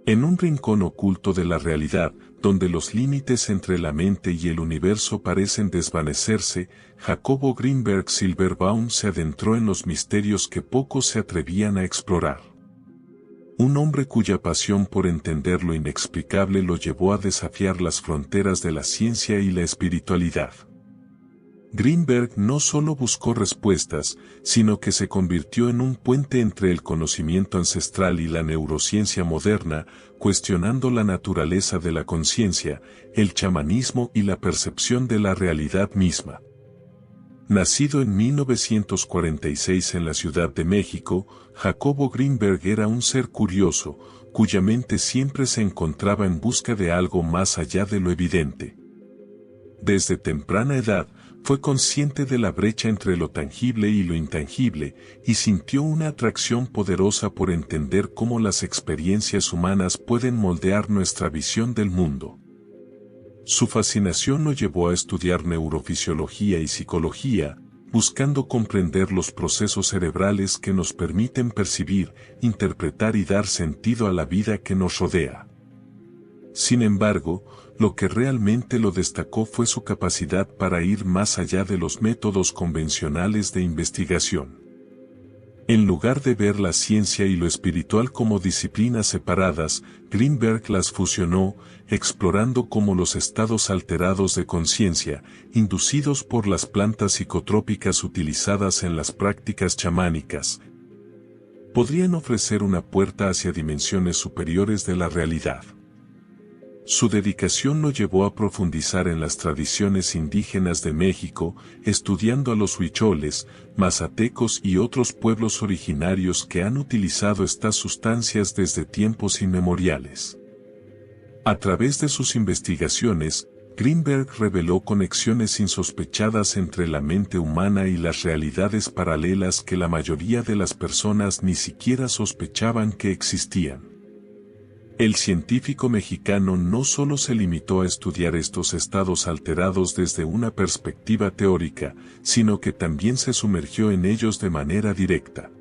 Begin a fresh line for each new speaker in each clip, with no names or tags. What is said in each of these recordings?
En un rincón oculto de la realidad, donde los límites entre la mente y el universo parecen desvanecerse, Jacobo Greenberg Silverbaum se adentró en los misterios que pocos se atrevían a explorar. Un hombre cuya pasión por entender lo inexplicable lo llevó a desafiar las fronteras de la ciencia y la espiritualidad. Greenberg no solo buscó respuestas, sino que se convirtió en un puente entre el conocimiento ancestral y la neurociencia moderna, cuestionando la naturaleza de la conciencia, el chamanismo y la percepción de la realidad misma. Nacido en 1946 en la Ciudad de México, Jacobo Greenberg era un ser curioso, cuya mente siempre se encontraba en busca de algo más allá de lo evidente. Desde temprana edad, fue consciente de la brecha entre lo tangible y lo intangible, y sintió una atracción poderosa por entender cómo las experiencias humanas pueden moldear nuestra visión del mundo. Su fascinación lo llevó a estudiar neurofisiología y psicología, buscando comprender los procesos cerebrales que nos permiten percibir, interpretar y dar sentido a la vida que nos rodea. Sin embargo, lo que realmente lo destacó fue su capacidad para ir más allá de los métodos convencionales de investigación. En lugar de ver la ciencia y lo espiritual como disciplinas separadas, Greenberg las fusionó, explorando cómo los estados alterados de conciencia, inducidos por las plantas psicotrópicas utilizadas en las prácticas chamánicas, podrían ofrecer una puerta hacia dimensiones superiores de la realidad. Su dedicación lo llevó a profundizar en las tradiciones indígenas de México, estudiando a los huicholes, mazatecos y otros pueblos originarios que han utilizado estas sustancias desde tiempos inmemoriales. A través de sus investigaciones, Greenberg reveló conexiones insospechadas entre la mente humana y las realidades paralelas que la mayoría de las personas ni siquiera sospechaban que existían. El científico mexicano no solo se limitó a estudiar estos estados alterados desde una perspectiva teórica, sino que también se sumergió en ellos de manera directa.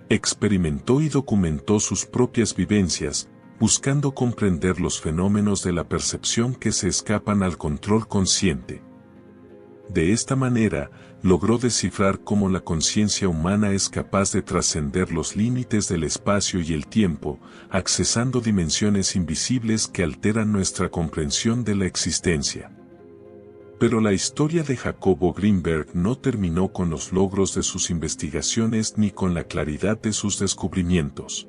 Experimentó y documentó sus propias vivencias, buscando comprender los fenómenos de la percepción que se escapan al control consciente. De esta manera, logró descifrar cómo la conciencia humana es capaz de trascender los límites del espacio y el tiempo, accesando dimensiones invisibles que alteran nuestra comprensión de la existencia. Pero la historia de Jacobo Greenberg no terminó con los logros de sus investigaciones ni con la claridad de sus descubrimientos.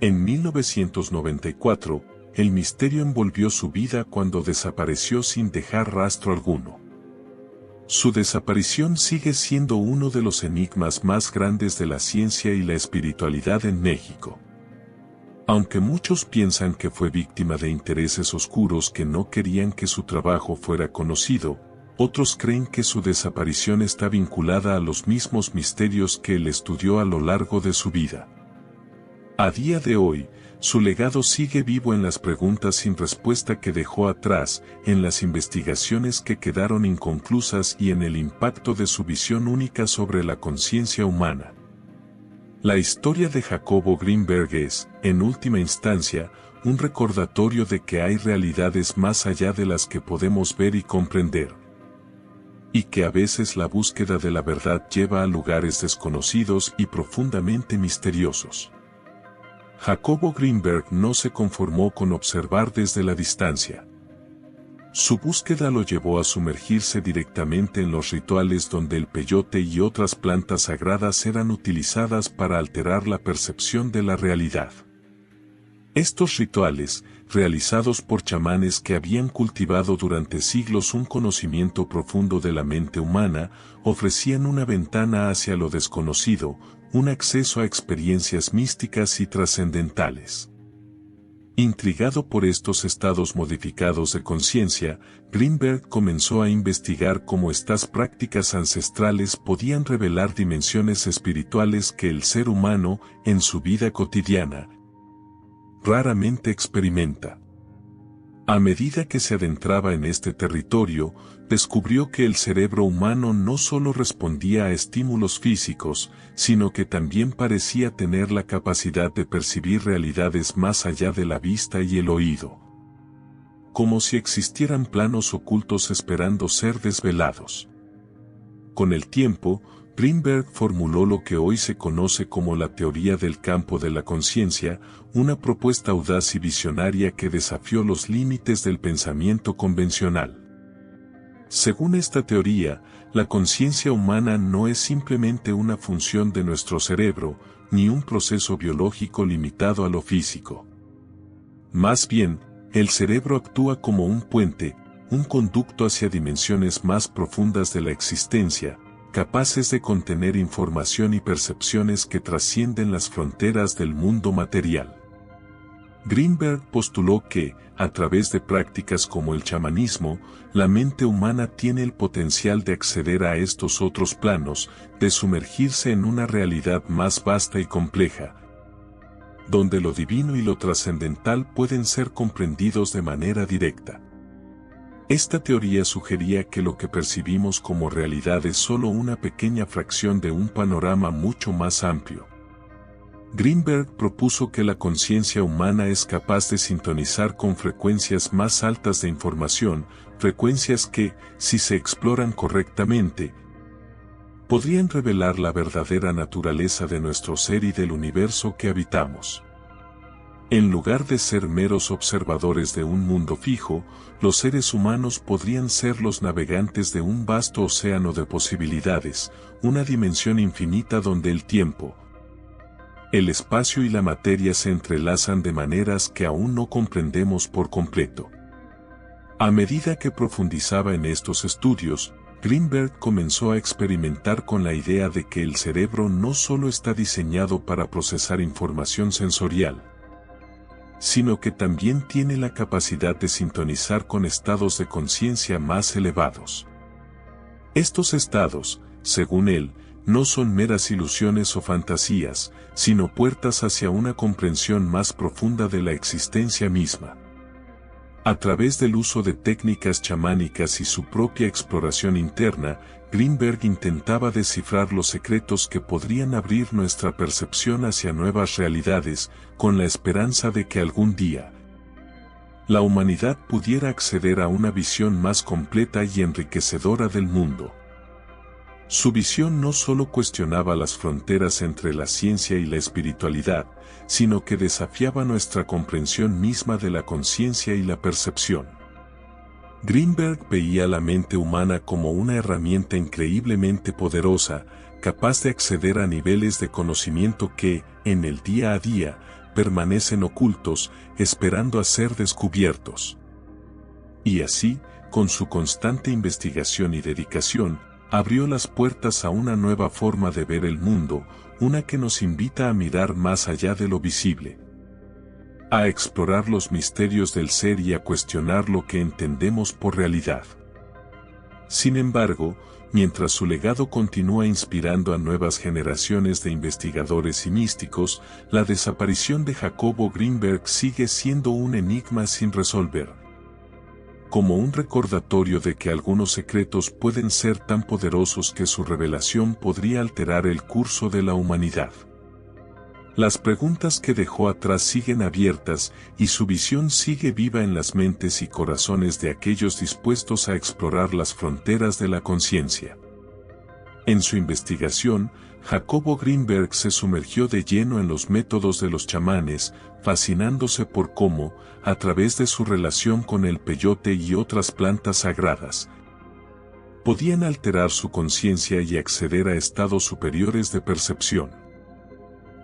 En 1994, el misterio envolvió su vida cuando desapareció sin dejar rastro alguno. Su desaparición sigue siendo uno de los enigmas más grandes de la ciencia y la espiritualidad en México. Aunque muchos piensan que fue víctima de intereses oscuros que no querían que su trabajo fuera conocido, otros creen que su desaparición está vinculada a los mismos misterios que él estudió a lo largo de su vida. A día de hoy, su legado sigue vivo en las preguntas sin respuesta que dejó atrás, en las investigaciones que quedaron inconclusas y en el impacto de su visión única sobre la conciencia humana. La historia de Jacobo Greenberg es, en última instancia, un recordatorio de que hay realidades más allá de las que podemos ver y comprender. Y que a veces la búsqueda de la verdad lleva a lugares desconocidos y profundamente misteriosos. Jacobo Greenberg no se conformó con observar desde la distancia. Su búsqueda lo llevó a sumergirse directamente en los rituales donde el peyote y otras plantas sagradas eran utilizadas para alterar la percepción de la realidad. Estos rituales, realizados por chamanes que habían cultivado durante siglos un conocimiento profundo de la mente humana, ofrecían una ventana hacia lo desconocido, un acceso a experiencias místicas y trascendentales. Intrigado por estos estados modificados de conciencia, Greenberg comenzó a investigar cómo estas prácticas ancestrales podían revelar dimensiones espirituales que el ser humano, en su vida cotidiana, raramente experimenta. A medida que se adentraba en este territorio, descubrió que el cerebro humano no solo respondía a estímulos físicos, sino que también parecía tener la capacidad de percibir realidades más allá de la vista y el oído. Como si existieran planos ocultos esperando ser desvelados. Con el tiempo, Greenberg formuló lo que hoy se conoce como la teoría del campo de la conciencia, una propuesta audaz y visionaria que desafió los límites del pensamiento convencional. Según esta teoría, la conciencia humana no es simplemente una función de nuestro cerebro, ni un proceso biológico limitado a lo físico. Más bien, el cerebro actúa como un puente, un conducto hacia dimensiones más profundas de la existencia, capaces de contener información y percepciones que trascienden las fronteras del mundo material. Greenberg postuló que, a través de prácticas como el chamanismo, la mente humana tiene el potencial de acceder a estos otros planos, de sumergirse en una realidad más vasta y compleja, donde lo divino y lo trascendental pueden ser comprendidos de manera directa. Esta teoría sugería que lo que percibimos como realidad es solo una pequeña fracción de un panorama mucho más amplio. Greenberg propuso que la conciencia humana es capaz de sintonizar con frecuencias más altas de información, frecuencias que, si se exploran correctamente, podrían revelar la verdadera naturaleza de nuestro ser y del universo que habitamos. En lugar de ser meros observadores de un mundo fijo, los seres humanos podrían ser los navegantes de un vasto océano de posibilidades, una dimensión infinita donde el tiempo, el espacio y la materia se entrelazan de maneras que aún no comprendemos por completo. A medida que profundizaba en estos estudios, Greenberg comenzó a experimentar con la idea de que el cerebro no solo está diseñado para procesar información sensorial, sino que también tiene la capacidad de sintonizar con estados de conciencia más elevados. Estos estados, según él, no son meras ilusiones o fantasías, sino puertas hacia una comprensión más profunda de la existencia misma. A través del uso de técnicas chamánicas y su propia exploración interna, Greenberg intentaba descifrar los secretos que podrían abrir nuestra percepción hacia nuevas realidades, con la esperanza de que algún día la humanidad pudiera acceder a una visión más completa y enriquecedora del mundo. Su visión no solo cuestionaba las fronteras entre la ciencia y la espiritualidad, sino que desafiaba nuestra comprensión misma de la conciencia y la percepción. Greenberg veía la mente humana como una herramienta increíblemente poderosa, capaz de acceder a niveles de conocimiento que, en el día a día, permanecen ocultos, esperando a ser descubiertos. Y así, con su constante investigación y dedicación, abrió las puertas a una nueva forma de ver el mundo, una que nos invita a mirar más allá de lo visible, a explorar los misterios del ser y a cuestionar lo que entendemos por realidad. Sin embargo, mientras su legado continúa inspirando a nuevas generaciones de investigadores y místicos, la desaparición de Jacobo Greenberg sigue siendo un enigma sin resolver. Como un recordatorio de que algunos secretos pueden ser tan poderosos que su revelación podría alterar el curso de la humanidad. Las preguntas que dejó atrás siguen abiertas y su visión sigue viva en las mentes y corazones de aquellos dispuestos a explorar las fronteras de la conciencia. En su investigación, Jacobo Greenberg se sumergió de lleno en los métodos de los chamanes, fascinándose por cómo, a través de su relación con el peyote y otras plantas sagradas, podían alterar su conciencia y acceder a estados superiores de percepción.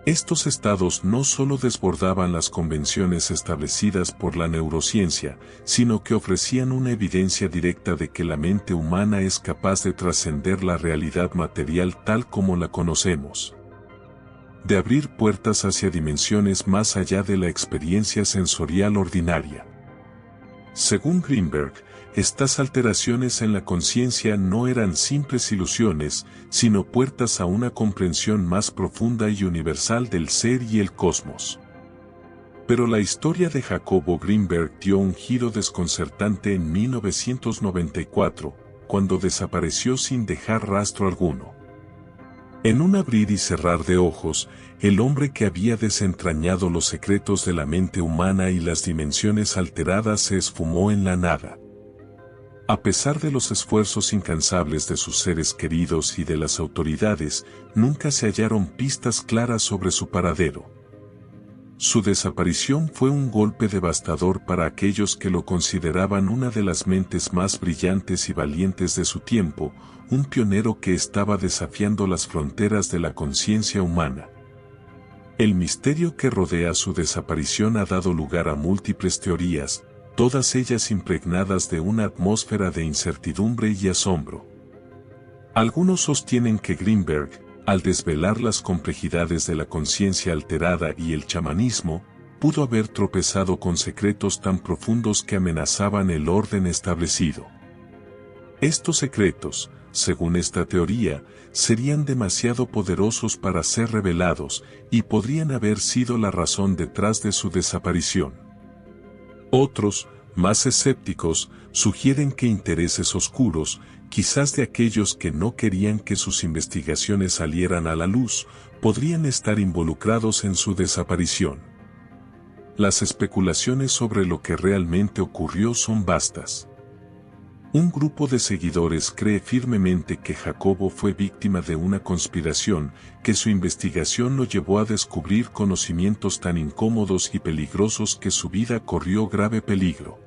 Estos estados no solo desbordaban las convenciones establecidas por la neurociencia, sino que ofrecían una evidencia directa de que la mente humana es capaz de trascender la realidad material tal como la conocemos, de abrir puertas hacia dimensiones más allá de la experiencia sensorial ordinaria. Según Greenberg, estas alteraciones en la conciencia no eran simples ilusiones, sino puertas a una comprensión más profunda y universal del ser y el cosmos. Pero la historia de Jacobo Greenberg dio un giro desconcertante en 1994, cuando desapareció sin dejar rastro alguno. En un abrir y cerrar de ojos, el hombre que había desentrañado los secretos de la mente humana y las dimensiones alteradas se esfumó en la nada. A pesar de los esfuerzos incansables de sus seres queridos y de las autoridades, nunca se hallaron pistas claras sobre su paradero. Su desaparición fue un golpe devastador para aquellos que lo consideraban una de las mentes más brillantes y valientes de su tiempo, un pionero que estaba desafiando las fronteras de la conciencia humana. El misterio que rodea su desaparición ha dado lugar a múltiples teorías, todas ellas impregnadas de una atmósfera de incertidumbre y asombro. Algunos sostienen que Greenberg, al desvelar las complejidades de la conciencia alterada y el chamanismo, pudo haber tropezado con secretos tan profundos que amenazaban el orden establecido. Estos secretos, según esta teoría, serían demasiado poderosos para ser revelados y podrían haber sido la razón detrás de su desaparición. Otros, más escépticos, sugieren que intereses oscuros, quizás de aquellos que no querían que sus investigaciones salieran a la luz, podrían estar involucrados en su desaparición. Las especulaciones sobre lo que realmente ocurrió son vastas. Un grupo de seguidores cree firmemente que Jacobo fue víctima de una conspiración, que su investigación lo llevó a descubrir conocimientos tan incómodos y peligrosos que su vida corrió grave peligro.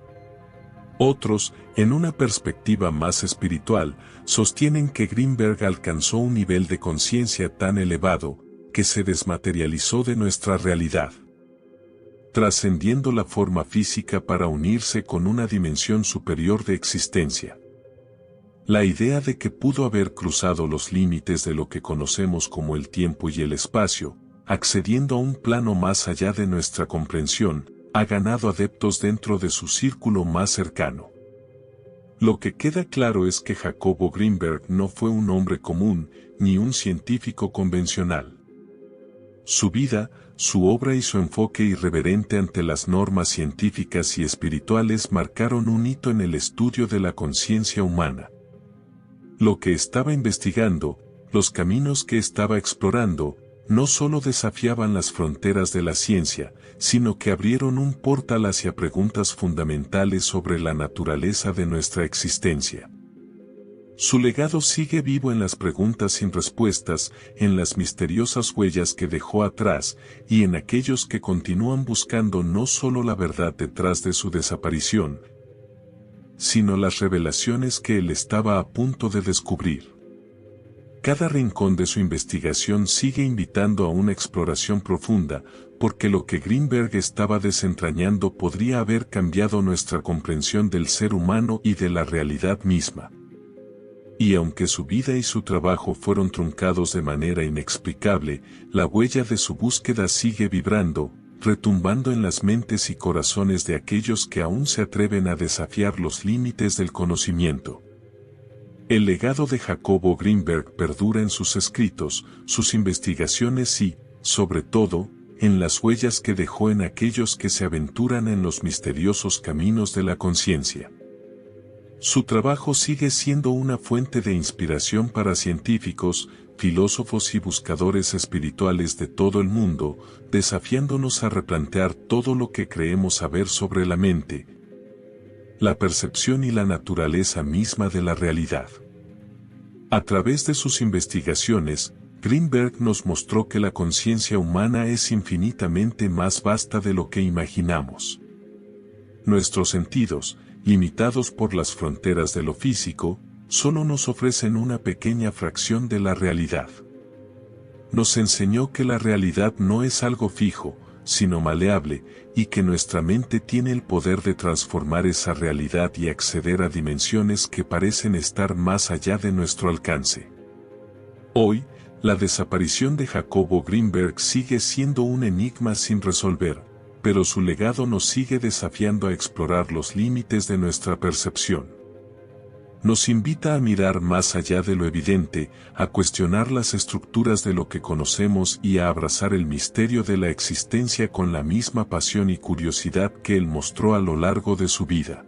Otros, en una perspectiva más espiritual, sostienen que Greenberg alcanzó un nivel de conciencia tan elevado, que se desmaterializó de nuestra realidad, trascendiendo la forma física para unirse con una dimensión superior de existencia. La idea de que pudo haber cruzado los límites de lo que conocemos como el tiempo y el espacio, accediendo a un plano más allá de nuestra comprensión, ha ganado adeptos dentro de su círculo más cercano. Lo que queda claro es que Jacobo Greenberg no fue un hombre común, ni un científico convencional. Su vida, su obra y su enfoque irreverente ante las normas científicas y espirituales marcaron un hito en el estudio de la conciencia humana. Lo que estaba investigando, los caminos que estaba explorando, no solo desafiaban las fronteras de la ciencia, sino que abrieron un portal hacia preguntas fundamentales sobre la naturaleza de nuestra existencia. Su legado sigue vivo en las preguntas sin respuestas, en las misteriosas huellas que dejó atrás, y en aquellos que continúan buscando no solo la verdad detrás de su desaparición, sino las revelaciones que él estaba a punto de descubrir. Cada rincón de su investigación sigue invitando a una exploración profunda, porque lo que Greenberg estaba desentrañando podría haber cambiado nuestra comprensión del ser humano y de la realidad misma. Y aunque su vida y su trabajo fueron truncados de manera inexplicable, la huella de su búsqueda sigue vibrando, retumbando en las mentes y corazones de aquellos que aún se atreven a desafiar los límites del conocimiento. El legado de Jacobo Greenberg perdura en sus escritos, sus investigaciones y, sobre todo, en las huellas que dejó en aquellos que se aventuran en los misteriosos caminos de la conciencia. Su trabajo sigue siendo una fuente de inspiración para científicos, filósofos y buscadores espirituales de todo el mundo, desafiándonos a replantear todo lo que creemos saber sobre la mente, la percepción y la naturaleza misma de la realidad. A través de sus investigaciones, Greenberg nos mostró que la conciencia humana es infinitamente más vasta de lo que imaginamos. Nuestros sentidos, limitados por las fronteras de lo físico, solo nos ofrecen una pequeña fracción de la realidad. Nos enseñó que la realidad no es algo fijo, sino maleable, y que nuestra mente tiene el poder de transformar esa realidad y acceder a dimensiones que parecen estar más allá de nuestro alcance. Hoy, la desaparición de Jacobo Greenberg sigue siendo un enigma sin resolver, pero su legado nos sigue desafiando a explorar los límites de nuestra percepción. Nos invita a mirar más allá de lo evidente, a cuestionar las estructuras de lo que conocemos y a abrazar el misterio de la existencia con la misma pasión y curiosidad que él mostró a lo largo de su vida.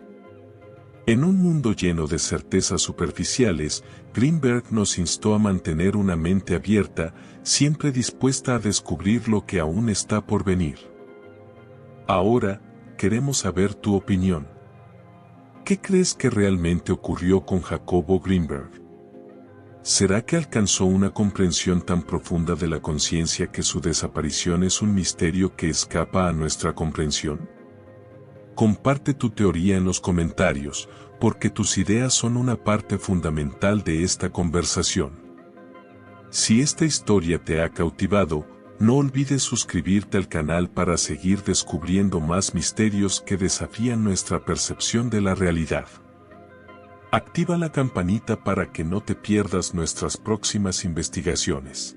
En un mundo lleno de certezas superficiales, Greenberg nos instó a mantener una mente abierta, siempre dispuesta a descubrir lo que aún está por venir. Ahora, queremos saber tu opinión. ¿Qué crees que realmente ocurrió con Jacobo Greenberg? ¿Será que alcanzó una comprensión tan profunda de la conciencia que su desaparición es un misterio que escapa a nuestra comprensión? Comparte tu teoría en los comentarios, porque tus ideas son una parte fundamental de esta conversación. Si esta historia te ha cautivado, no olvides suscribirte al canal para seguir descubriendo más misterios que desafían nuestra percepción de la realidad. Activa la campanita para que no te pierdas nuestras próximas investigaciones.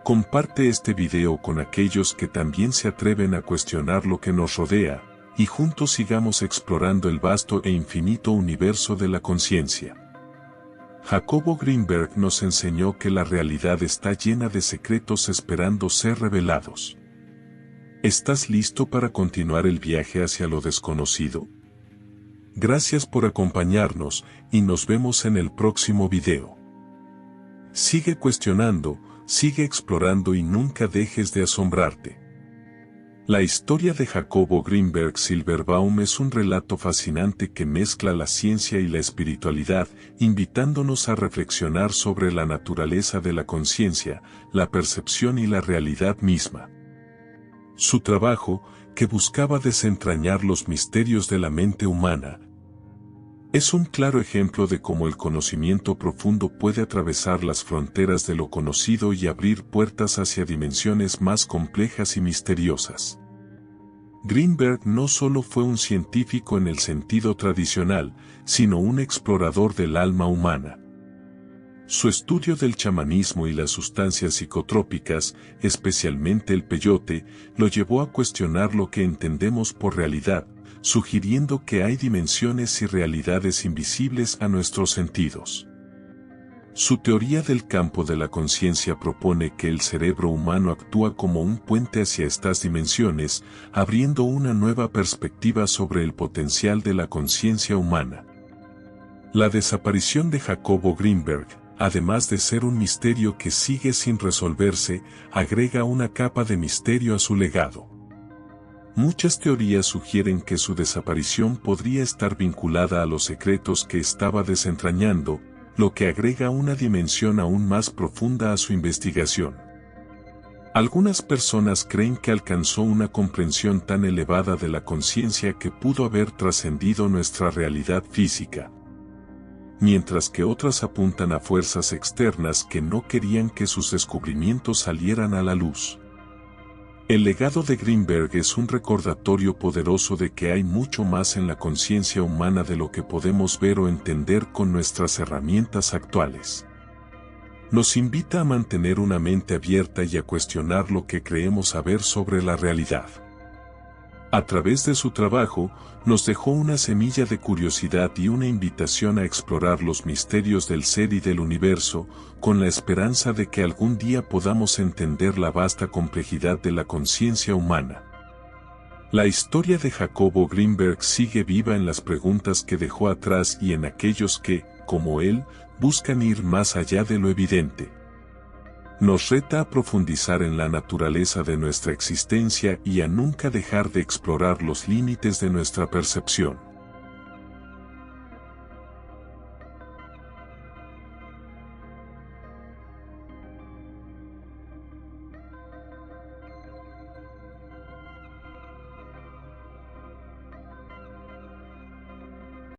Comparte este video con aquellos que también se atreven a cuestionar lo que nos rodea, y juntos sigamos explorando el vasto e infinito universo de la conciencia. Jacobo Greenberg nos enseñó que la realidad está llena de secretos esperando ser revelados. ¿Estás listo para continuar el viaje hacia lo desconocido? Gracias por acompañarnos y nos vemos en el próximo video. Sigue cuestionando, sigue explorando y nunca dejes de asombrarte. La historia de Jacobo Greenberg Silverbaum es un relato fascinante que mezcla la ciencia y la espiritualidad, invitándonos a reflexionar sobre la naturaleza de la conciencia, la percepción y la realidad misma. Su trabajo, que buscaba desentrañar los misterios de la mente humana, es un claro ejemplo de cómo el conocimiento profundo puede atravesar las fronteras de lo conocido y abrir puertas hacia dimensiones más complejas y misteriosas. Greenberg no solo fue un científico en el sentido tradicional, sino un explorador del alma humana. Su estudio del chamanismo y las sustancias psicotrópicas, especialmente el peyote, lo llevó a cuestionar lo que entendemos por realidad, sugiriendo que hay dimensiones y realidades invisibles a nuestros sentidos. Su teoría del campo de la conciencia propone que el cerebro humano actúa como un puente hacia estas dimensiones, abriendo una nueva perspectiva sobre el potencial de la conciencia humana. La desaparición de Jacobo Greenberg, además de ser un misterio que sigue sin resolverse, agrega una capa de misterio a su legado. Muchas teorías sugieren que su desaparición podría estar vinculada a los secretos que estaba desentrañando, lo que agrega una dimensión aún más profunda a su investigación. Algunas personas creen que alcanzó una comprensión tan elevada de la conciencia que pudo haber trascendido nuestra realidad física, mientras que otras apuntan a fuerzas externas que no querían que sus descubrimientos salieran a la luz. El legado de Greenberg es un recordatorio poderoso de que hay mucho más en la conciencia humana de lo que podemos ver o entender con nuestras herramientas actuales. Nos invita a mantener una mente abierta y a cuestionar lo que creemos saber sobre la realidad. A través de su trabajo, nos dejó una semilla de curiosidad y una invitación a explorar los misterios del ser y del universo, con la esperanza de que algún día podamos entender la vasta complejidad de la conciencia humana. La historia de Jacobo Greenberg sigue viva en las preguntas que dejó atrás y en aquellos que, como él, buscan ir más allá de lo evidente. Nos reta a profundizar en la naturaleza de nuestra existencia y a nunca dejar de explorar los límites de nuestra percepción.